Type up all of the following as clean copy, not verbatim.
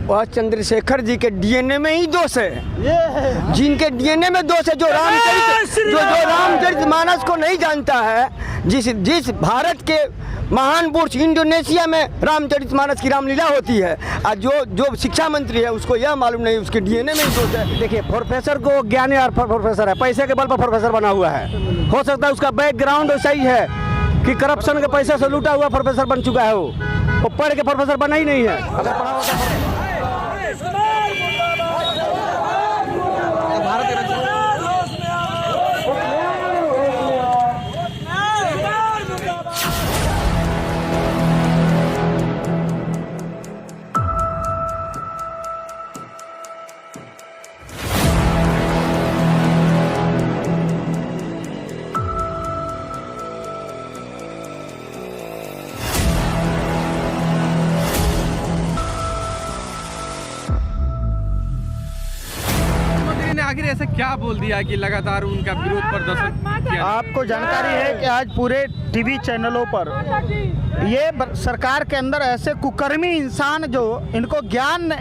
वह चंद्रशेखर जी के डीएनए में ही दोष है, जिनके डीएनए में दोष है, जो रामचरितमानस को नहीं जानता है। जिस भारत के महान पुरुष इंडोनेशिया में रामचरितमानस की रामलीला होती है, और जो शिक्षा मंत्री है उसको यह मालूम नहीं, उसके डीएनए में ही दोष है। देखिए, प्रोफेसर को ज्ञानी और प्रोफेसर है, पैसे के बल पर प्रोफेसर बना हुआ है। हो सकता है उसका बैकग्राउंड सही है कि करप्शन के पैसे से लूटा हुआ प्रोफेसर बन चुका है। वो पढ़ के प्रोफेसर बना ही नहीं है। अगर पढ़ा होता आखिर ऐसा क्या बोल दिया कि लगातार उनका विरोध प्रदर्शन किया? आपको जानकारी है कि आज पूरे टीवी चैनलों पर ये सरकार के अंदर ऐसे कुकर्मी इंसान जो इनको ज्ञान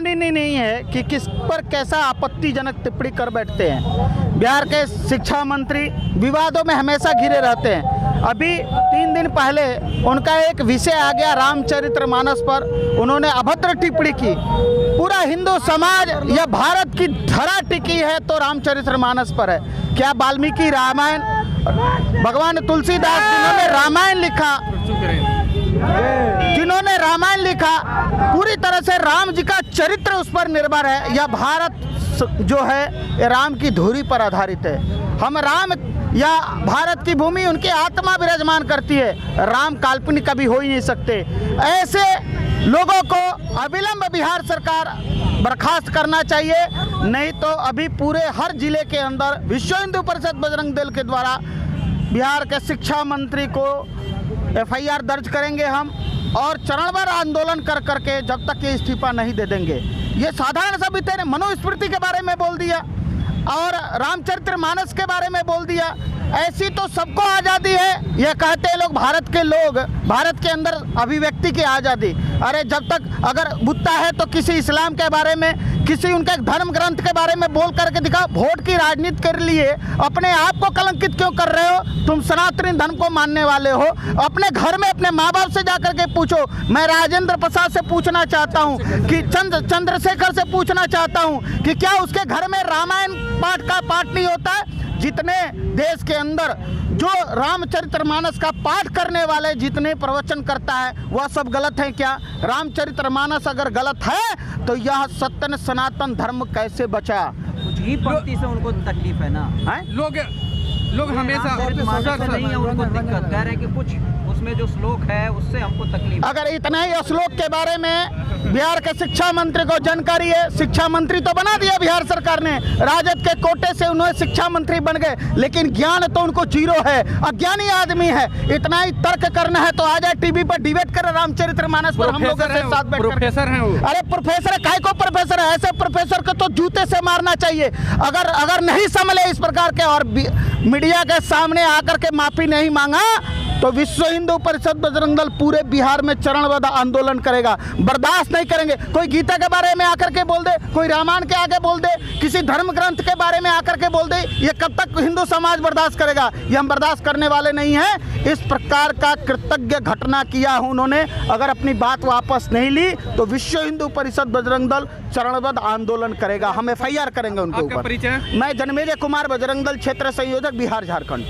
ही नहीं है कि किस पर कैसा आपत्तिजनक टिप्पणी कर बैठते हैं। बिहार के शिक्षा मंत्री विवादों में हमेशा घिरे रहते हैं। अभी 3 दिन पहले उनका एक विषय आ गया रामचरितमानस पर, उन्होंने अभद्र टिप्पणी की। पूरा हिंदू समाज या भारत की धरा टिकी है तो रामचरितमानस पर है। क्या वाल्मीकि रामायण, भगवान तुलसीदास जिन्होंने रामायण लिखा पूरी तरह से राम जी का चरित्र उस पर निर्भर है, या भारत जो है ये राम की धुरी पर आधारित है। हम राम या भारत की भूमि उनकी आत्मा विराजमान करती है, राम काल्पनिक कभी हो ही नहीं सकते। ऐसे लोगों को अविलंब बिहार सरकार बर्खास्त करना चाहिए, नहीं तो अभी पूरे हर जिले के अंदर विश्व हिंदू परिषद बजरंग दल के द्वारा बिहार के शिक्षा मंत्री को FIR दर्ज करेंगे हम, और चरणबद्ध आंदोलन कर करके जब तक ये इस्तीफा नहीं दे देंगे। ये साधारण सा भी तेरे मनुस्मृति के बारे में बोल दिया और रामचरितमानस के बारे में बोल दिया। ऐसी तो सबको आज़ादी है, ये कहते हैं लोग भारत के अंदर अभिव्यक्ति की आज़ादी। अरे जब तक अगर बुद्धा है तो किसी इस्लाम के बारे में, किसी उनके धर्म ग्रंथ के बारे में बोल करके दिखाओ। वोट की राजनीति के लिए अपने आप को कलंकित क्यों कर रहे हो? तुम सनातनी धर्म को मानने वाले हो। अपने घर में अपने माँ बाप से जाकर के पूछो। मैं राजेंद्र प्रसाद से पूछना चाहता हूँ कि चंद्रशेखर से पूछना चाहता हूँ कि क्या उसके घर में रामायण पाठ नहीं होता है? जितने देश के अंदर जो रामचरितमानस का पाठ करने वाले जितने प्रवचन करता है वह सब गलत है क्या? रामचरितमानस अगर गलत है तो यह सत्य सनातन धर्म कैसे बचा? कुछ ही पंक्ति से उनको तकलीफ है ना, है? लोग हमेशा नहीं है, उनको दिक्कत कह रहे हैं कि कुछ उसमें जो श्लोक है उससे हमको तकलीफ। अगर इतना ही श्लोक के बारे में बिहार के शिक्षा मंत्री को जानकारी है, शिक्षा मंत्री तो बना दिया बिहार सरकार ने, राजद के कोटे से उन्होंने शिक्षा मंत्री बन गए, लेकिन ज्ञान तो उनको जीरो है, अज्ञानी आदमी है। इतना ही तर्क करना है तो आ जाए टीवी पर डिबेट करे रामचरितमानस पर, हम लोग साथ बैठ प्रोफेसर हैं वो। अरे प्रोफेसर काहे को प्रोफेसर है? ऐसे प्रोफेसर को तो जूते से मारना चाहिए। अगर नहीं संभले इस प्रकार के और मीडिया के सामने आकर के माफी नहीं मांगा तो विश्व हिंदू परिषद बजरंग दल पूरे बिहार में चरणबद्ध आंदोलन करेगा। बर्दाश्त नहीं करेंगे। कोई गीता के बारे में आकर के बोल दे, कोई रामायण के आगे बोल दे, किसी धर्म ग्रंथ के बारे में आकर के बोल दे, ये कब तक हिंदू समाज बर्दाश्त करेगा? ये हम बर्दाश्त करने वाले नहीं हैं। इस प्रकार का कृतज्ञ घटना किया उन्होंने, अगर अपनी बात वापस नहीं ली तो विश्व हिंदू परिषद बजरंग दल चरणबद्ध आंदोलन करेगा। हम FIR करेंगे उनके ऊपर। मैं जन्मेजय कुमार, बजरंग दल क्षेत्र संयोजक, बिहार झारखंड।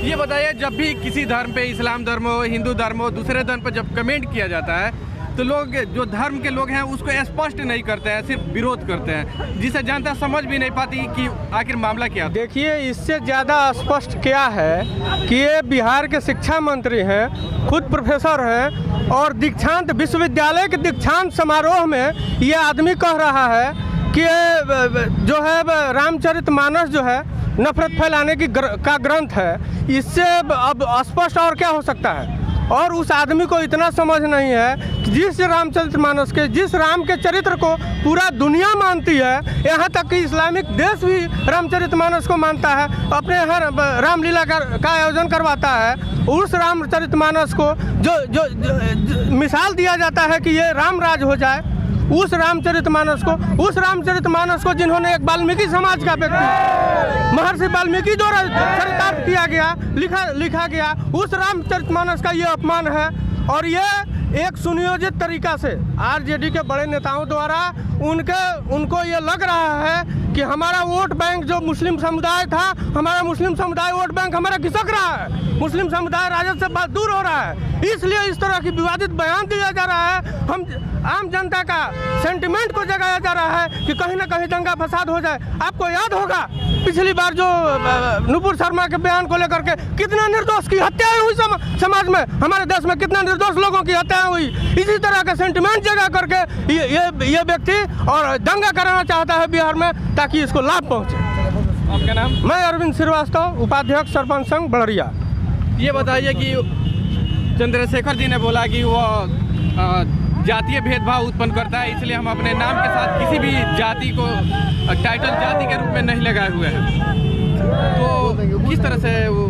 ये बताइए, जब भी किसी धर्म पे, इस्लाम धर्म हो, हिंदू धर्म हो, दूसरे धर्म पर जब कमेंट किया जाता है तो लोग जो धर्म के लोग हैं उसको स्पष्ट नहीं करते हैं, सिर्फ विरोध करते हैं, जिसे जनता समझ भी नहीं पाती कि आखिर मामला क्या। देखिए, इससे ज़्यादा स्पष्ट क्या है कि ये बिहार के शिक्षा मंत्री हैं, खुद प्रोफेसर हैं, और दीक्षांत विश्वविद्यालय के दीक्षांत समारोह में ये आदमी कह रहा है कि जो है रामचरितमानस जो है नफरत फैलाने का ग्रंथ है। इससे अब स्पष्ट और क्या हो सकता है? और उस आदमी को इतना समझ नहीं है कि जिस रामचरितमानस के, जिस राम के चरित्र को पूरा दुनिया मानती है, यहाँ तक कि इस्लामिक देश भी रामचरितमानस को मानता है, अपने यहाँ रामलीला का आयोजन करवाता है। उस रामचरितमानस को जो मिसाल दिया जाता है कि ये राम राज हो जाए, उस रामचरितमानस को जिन्होंने एक वाल्मीकि समाज का व्यक्ति महर्षि वाल्मीकि द्वारा चरितार्थ किया गया, लिखा गया, उस रामचरितमानस का ये अपमान है। और ये एक सुनियोजित तरीका से आरजेडी के बड़े नेताओं द्वारा उनको ये लग रहा है कि हमारा वोट बैंक जो मुस्लिम समुदाय था, हमारा मुस्लिम समुदाय वोट बैंक हमारा खिसक रहा है, मुस्लिम समुदाय राजद से बहुत दूर हो रहा है, इसलिए इस तरह की विवादित बयान दिया जा रहा है। हम आम जनता का सेंटिमेंट को जगाया जा रहा है कि कहीं ना कहीं दंगा फसाद हो जाए। आपको याद होगा पिछली बार जो नुपुर शर्मा के बयान को लेकर के कितना निर्दोष की हत्याएं हुई समाज में, हमारे देश में कितना निर्दोष लोगों की हत्याएं हुई। इसी तरह का सेंटिमेंट जगा करके ये व्यक्ति और दंगा कराना चाहता है बिहार में ताकि इसको लाभ पहुंचे। आपका नाम? मैं अरविंद श्रीवास्तव, उपाध्यक्ष सरपंच संघ बड़रिया। ये बताइए कि चंद्रशेखर जी ने बोला कि वो जातीय भेदभाव उत्पन्न करता है, इसलिए हम अपने नाम के साथ किसी भी जाति को टाइटल जाति के रूप में नहीं लगाए हुए हैं। तो किस तरह से वो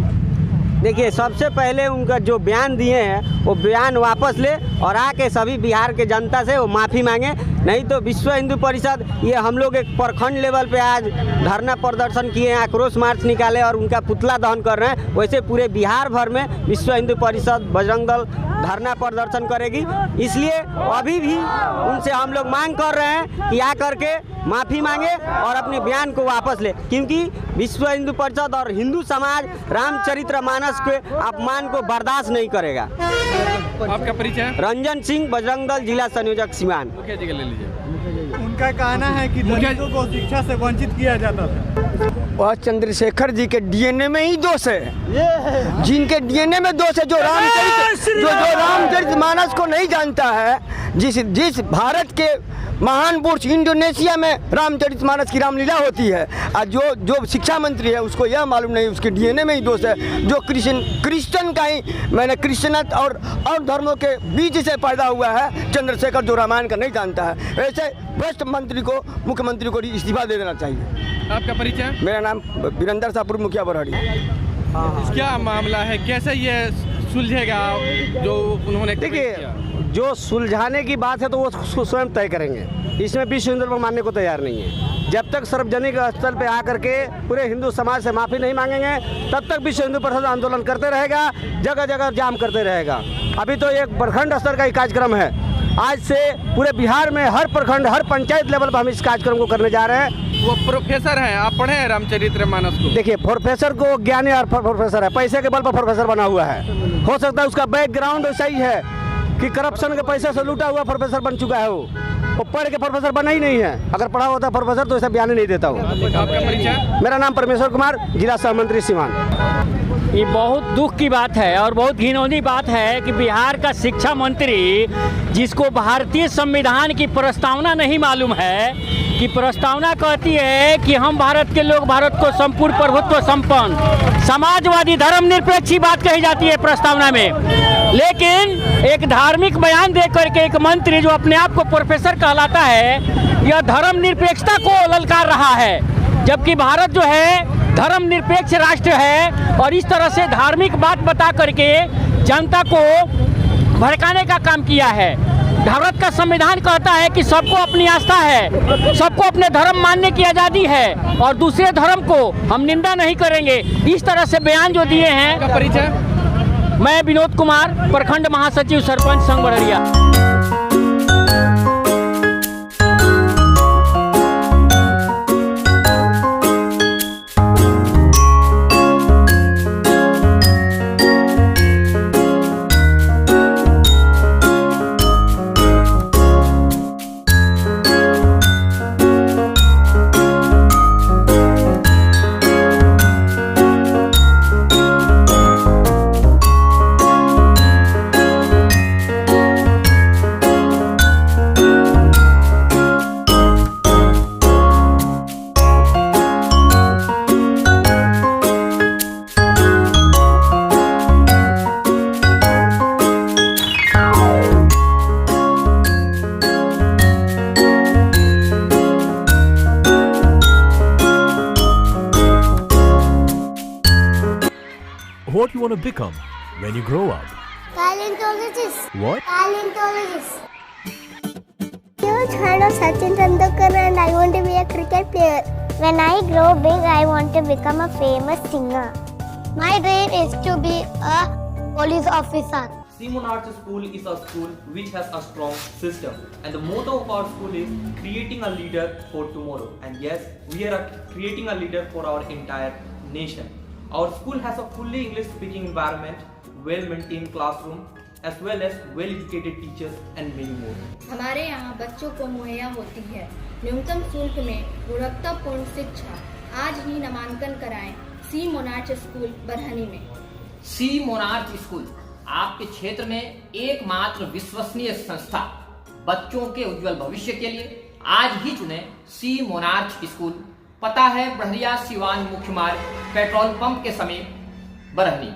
देखिए, सबसे पहले उनका जो बयान दिए हैं वो बयान वापस ले और आके सभी बिहार के जनता से वो माफ़ी मांगे। नहीं तो विश्व हिंदू परिषद, ये हम लोग एक प्रखंड लेवल पे आज धरना प्रदर्शन किए हैं, आक्रोश मार्च निकाले और उनका पुतला दहन कर रहे हैं। वैसे पूरे बिहार भर में विश्व हिंदू परिषद, बजरंग दल धरना प्रदर्शन करेगी। इसलिए अभी भी उनसे हम लोग मांग कर रहे हैं कि आकर के माफ़ी मांगे और अपने बयान को वापस ले, क्योंकि विश्व हिंदू परिषद और हिंदू समाज रामचरितमानस के अपमान को बर्दाश्त नहीं करेगा। आपका परिचय? रंजन सिंह, बजरंग दल, जिला संयोजक सीवान। मुखिया जी का ले लीजिए। उनका कहना है कि दलितों को शिक्षा से वंचित किया जाता था। वह चंद्रशेखर जी के डीएनए में ही दोष है, जिनके डीएनए में दोष है, जो रामचरितमानस को नहीं जानता है। जिस भारत के महान पुरुष इंडोनेशिया में रामचरितमानस की रामलीला होती है, और जो शिक्षा मंत्री है उसको यह मालूम नहीं, उसके डीएनए में ही दोष है। जो क्रिश्चियन का ही क्रिश्चियन और धर्मों के बीच से पैदा हुआ है चंद्रशेखर, जो रामायण का नहीं जानता है। ऐसे भ्रष्ट मंत्री को, मुख्यमंत्री को इस्तीफा दे देना चाहिए। आपका परिचय? मेरा नाम वीरेंद्र साहपुर, मुखिया बरहड़ी। क्या मामला है, कैसे ये सुलझेगा जो उन्होंने? देखिए, जो सुलझाने की बात है तो वो स्वयं तय करेंगे, इसमें विश्व हिंदू पर मानने को तैयार नहीं है। जब तक सार्वजनिक स्थल पे आकर के पूरे हिंदू समाज से माफ़ी नहीं मांगेंगे तब तक विश्व हिंदू परिषद आंदोलन करते रहेगा, जगह जगह जाम करते रहेगा। अभी तो एक प्रखंड स्तर का ही कार्यक्रम है, आज से पूरे बिहार में हर प्रखंड, हर पंचायत लेवल पर हम इस कार्यक्रम को करने जा रहे हैं। वो प्रोफेसर हैं, आप पढ़े हैं रामचरितमानस को? देखिए, प्रोफेसर को ज्ञानी और प्रोफेसर है, पैसे के बल पर प्रोफेसर बना हुआ है। हो सकता है उसका बैकग्राउंड ऐसा ही है कि करप्शन के पैसे से लूटा हुआ प्रोफेसर बन चुका है। वो पढ़ के प्रोफेसर बना ही नहीं है। अगर पढ़ा होता प्रोफेसर तो ऐसा बयान ही नहीं देता हो। आपका परिचय? मेरा नाम परमेश्वर कुमार, जिला सहमंत्री सीवान। ये बहुत दुख की बात है और बहुत घिनौनी बात है कि बिहार का शिक्षा मंत्री, जिसको भारतीय संविधान की प्रस्तावना नहीं मालूम है, कि प्रस्तावना कहती है कि हम भारत के लोग भारत को संपूर्ण प्रभुत्व संपन्न समाजवादी धर्मनिरपेक्ष की बात कही जाती है प्रस्तावना में। लेकिन एक धार्मिक बयान दे करके एक मंत्री जो अपने आप को प्रोफेसर कहलाता है, यह धर्मनिरपेक्षता को ललकार रहा है, जबकि भारत जो है धर्मनिरपेक्ष राष्ट्र है। और इस तरह से धार्मिक बात बता करके जनता को भड़काने का काम किया है। भारत का संविधान कहता है कि सबको अपनी आस्था है, सबको अपने धर्म मानने की आज़ादी है और दूसरे धर्म को हम निंदा नहीं करेंगे। इस तरह से बयान जो दिए हैं। परिचय? मैं विनोद कुमार, प्रखंड महासचिव, सरपंच संघ बड़रिया। What you want to become when you grow up? Paleontologist. What? Paleontologist. huge fan of Sachin Tendulkar and I want to be a cricket player. When I grow big, I want to become a famous singer. My dream is to be a police officer. C. Monarch School is a school which has a strong system, and the motto of our school is creating a leader for tomorrow. And yes, we are creating a leader for our entire nation. Our school has a fully English speaking environment, well-maintained classroom, as well as well-educated teachers and many more. हमारे यहाँ बच्चों को मुहैया होती है न्यूनतम शुल्क में गुणवत्तापूर्ण शिक्षा। आज ही नामांकन कराएं सी मोनार्च स्कूल बरहनी में। सी मोनार्च स्कूल आपके क्षेत्र में एकमात्र विश्वसनीय संस्था। बच्चों के उज्जवल भविष्य के लिए आज ही चुनें सी मोनार्च स्कूल। पता है बढ़िया सिवान मुख्य मार्ग पेट्रोल पंप के समीप बरहनी।